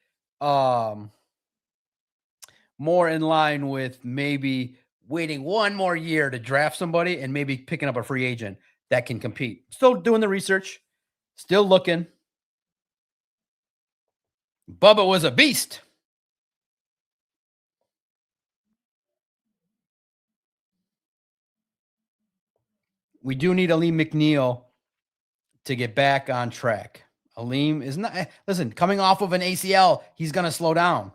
more in line with maybe waiting one more year to draft somebody and maybe picking up a free agent that can compete. Still doing the research. Still looking. Bubba was a beast. We do need Aleem McNeil to get back on track. Aleem is not, listen, coming off of an ACL, he's going to slow down.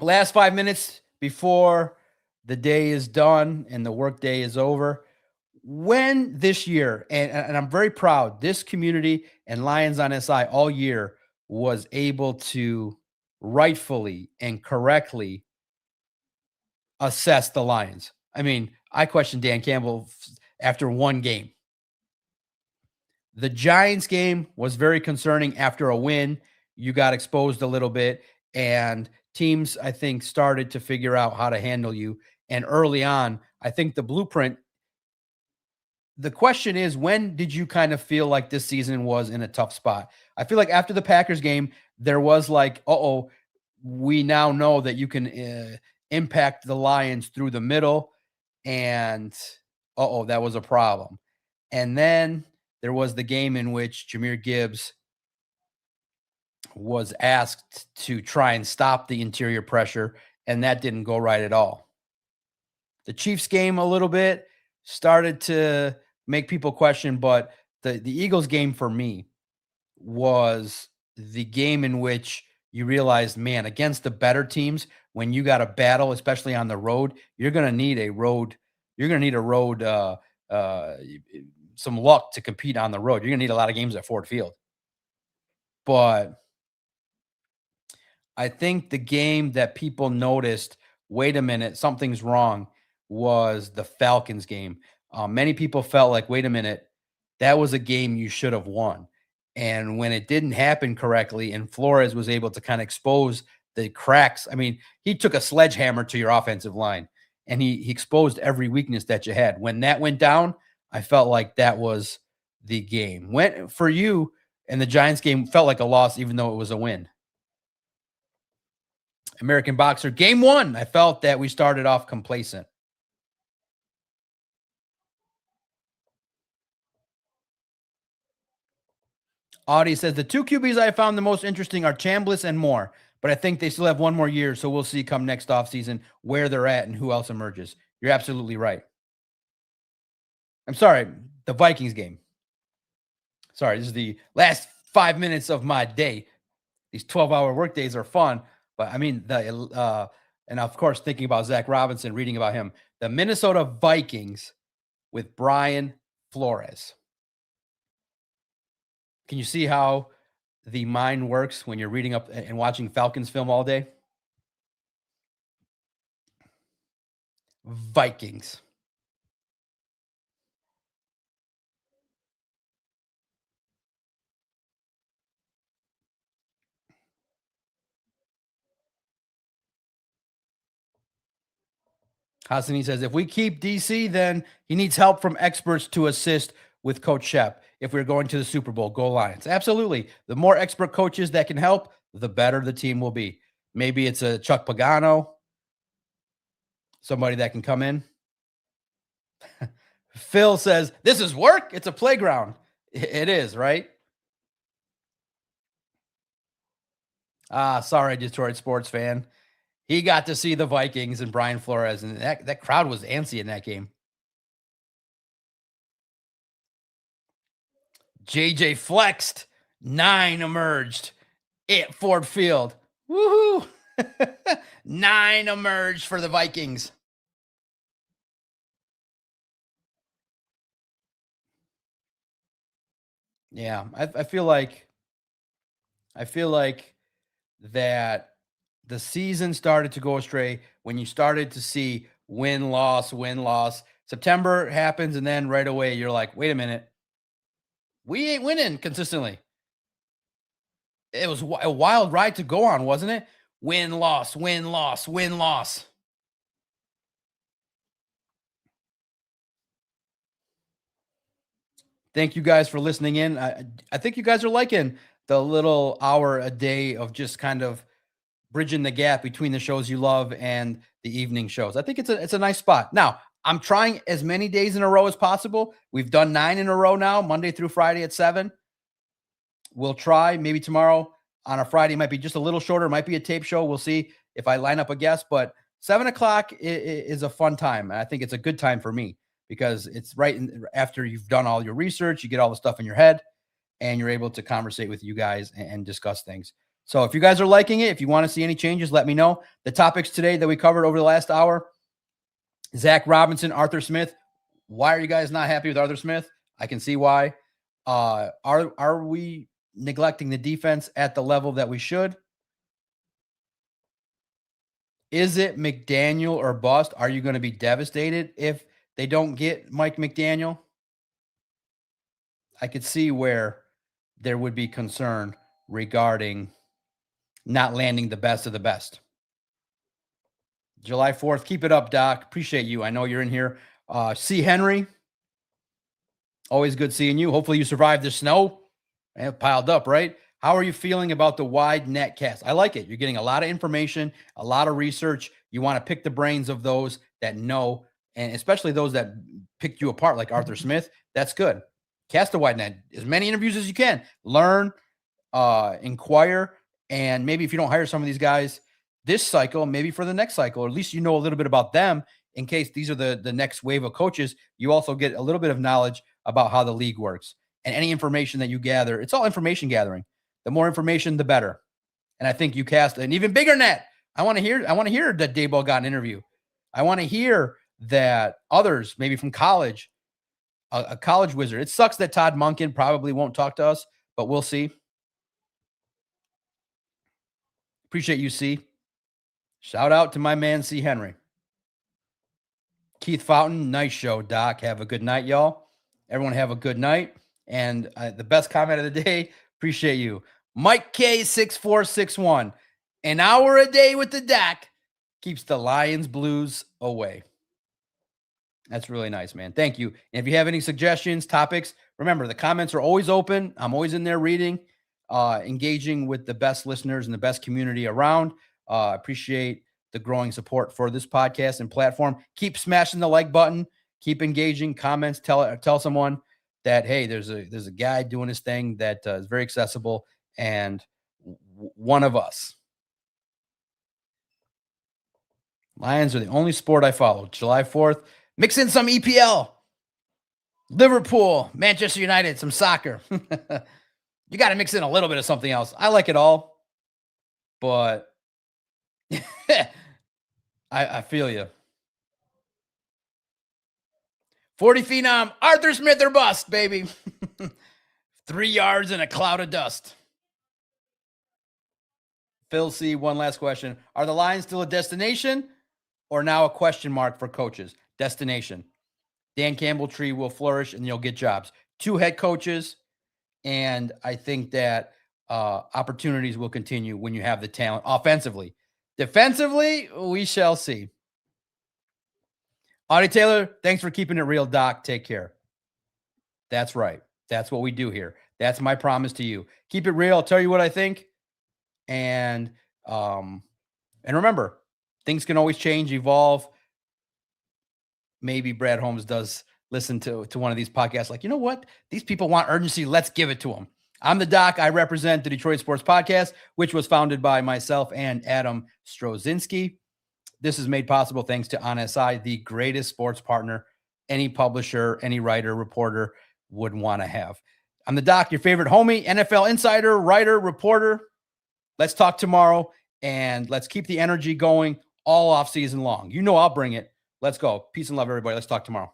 Last 5 minutes before the day is done and the work day is over. When this year, and I'm very proud, this community and Lions on SI all year was able to rightfully and correctly assess the Lions. I mean, I questioned Dan Campbell after one game. The Giants game was very concerning after a win. You got exposed a little bit, and teams, I think, started to figure out how to handle you. And early on, I think the blueprint. The question is, when did you kind of feel like this season was in a tough spot? I feel like after the Packers game, there was like, oh, we now know that you can impact the Lions through the middle. And that was a problem. And then there was the game in which Jahmyr Gibbs was asked to try and stop the interior pressure, and that didn't go right at all. The Chiefs game a little bit started to make people question, but the Eagles game for me was the game in which you realized, man, against the better teams, when you got a battle, especially on the road, you're going to need a road. You're going to need a road, some luck to compete on the road. You're going to need a lot of games at Ford Field. But I think the game that people noticed, wait a minute, something's wrong, was the Falcons game. Many people felt like, wait a minute, that was a game you should have won. And when it didn't happen correctly and Flores was able to kind of expose the cracks, I mean, he took a sledgehammer to your offensive line and he exposed every weakness that you had. When that went down, I felt like that was the game. When for you, and the Giants game felt like a loss, even though it was a win. American Boxer, game one, I felt that we started off complacent. Audie says the two QBs I found the most interesting are Chambliss and Moore, but I think they still have one more year, so we'll see come next offseason where they're at and who else emerges. You're absolutely right. I'm sorry, the Vikings game. Sorry, this is the last 5 minutes of my day. These 12-hour work days are fun, but I mean, and of course, thinking about Zac Robinson, reading about him, the Minnesota Vikings with Brian Flores. Can you see how the mind works when you're reading up and watching Falcons film all day? Vikings. Hassani says, if we keep DC, then he needs help from experts to assist with Coach Shep. If we're going to the Super Bowl, go Lions. Absolutely. The more expert coaches that can help, the better the team will be. Maybe it's a Chuck Pagano, somebody that can come in. Phil says, this is work. It's a playground. It is, right? Sorry, Detroit sports fan. He got to see the Vikings and Brian Flores, and that crowd was antsy in that game. JJ flexed. 9 emerged at Ford Field. Woohoo! 9 emerged for the Vikings. Yeah, I feel like that the season started to go astray when you started to see win, loss, win, loss. September happens, and then right away you're like, wait a minute. We ain't winning consistently. It was a wild ride to go on, wasn't it? Win, loss, win, loss, win, loss. Thank you guys for listening in. I think you guys are liking the little hour a day of just kind of bridging the gap between the shows you love and the evening shows. I think it's a nice spot. Now, I'm trying as many days in a row as possible. We've done 9 in a row now, Monday through Friday at 7. We'll try maybe tomorrow on a Friday. Might be just a little shorter. Might be a tape show. We'll see if I line up a guest. But 7 o'clock is a fun time. And I think it's a good time for me because it's after you've done all your research, you get all the stuff in your head and you're able to conversate with you guys and discuss things. So if you guys are liking it, if you want to see any changes, let me know. The topics today that we covered over the last hour: Zac Robinson, Arthur Smith. Why are you guys not happy with Arthur Smith? I can see why. Are we neglecting the defense at the level that we should? Is it McDaniel or bust? Are you going to be devastated if they don't get Mike McDaniel? I could see where there would be concern regarding not landing the best of the best. July 4th. Keep it up, Doc. Appreciate you. I know you're in here. C. Henry. Always good seeing you. Hopefully you survived the snow. And piled up, right? How are you feeling about the wide net cast? I like it. You're getting a lot of information, a lot of research. You want to pick the brains of those that know, and especially those that picked you apart, like Arthur Smith. That's good. Cast a wide net. As many interviews as you can. Learn, inquire, and maybe if you don't hire some of these guys this cycle, maybe for the next cycle, or at least you know a little bit about them in case these are the next wave of coaches. You also get a little bit of knowledge about how the league works. And any information that you gather, it's all information gathering. The more information, the better. And I think you cast an even bigger net. I want to hear that Daboll got an interview. I want to hear that others, maybe from college, a college wizard. It sucks that Todd Monken probably won't talk to us, but we'll see. Appreciate you, C. Shout out to my man, C. Henry. Keith Fountain, nice show, Doc. Have a good night, y'all. Everyone have a good night. And the best comment of the day, appreciate you. Mike K6461. An hour a day with the Doc keeps the Lions blues away. That's really nice, man. Thank you. And if you have any suggestions, topics, remember the comments are always open. I'm always in there reading, engaging with the best listeners and the best community around. Appreciate the growing support for this podcast and platform. Keep smashing the like button. Keep engaging. Comments. Tell someone that, hey, there's a guy doing his thing that is very accessible and one of us. Lions are the only sport I follow. July 4th. Mix in some EPL. Liverpool, Manchester United, some soccer. You got to mix in a little bit of something else. I like it all, but I feel you. 40 phenom, Arthur Smith or bust, baby. 3 yards in a cloud of dust. Phil C., one last question. Are the Lions still a destination or now a question mark for coaches? Destination. Dan Campbell tree will flourish and you'll get jobs. 2 head coaches, and I think that opportunities will continue when you have the talent offensively. Defensively, we shall see. Audie Taylor, thanks for keeping it real, Doc. Take care. That's right. That's what we do here. That's my promise to you. Keep it real. I'll tell you what I think. And remember, things can always change, evolve. Maybe Brad Holmes does listen to one of these podcasts like, you know what? These people want urgency. Let's give it to them. I'm the Doc. I represent the Detroit Sports Podcast, which was founded by myself and Adam Strozinski. This is made possible thanks to OnSI, the greatest sports partner any publisher, any writer, reporter would want to have. I'm the Doc, your favorite homie, NFL insider, writer, reporter. Let's talk tomorrow, and let's keep the energy going all off season long. You know I'll bring it. Let's go. Peace and love, everybody. Let's talk tomorrow.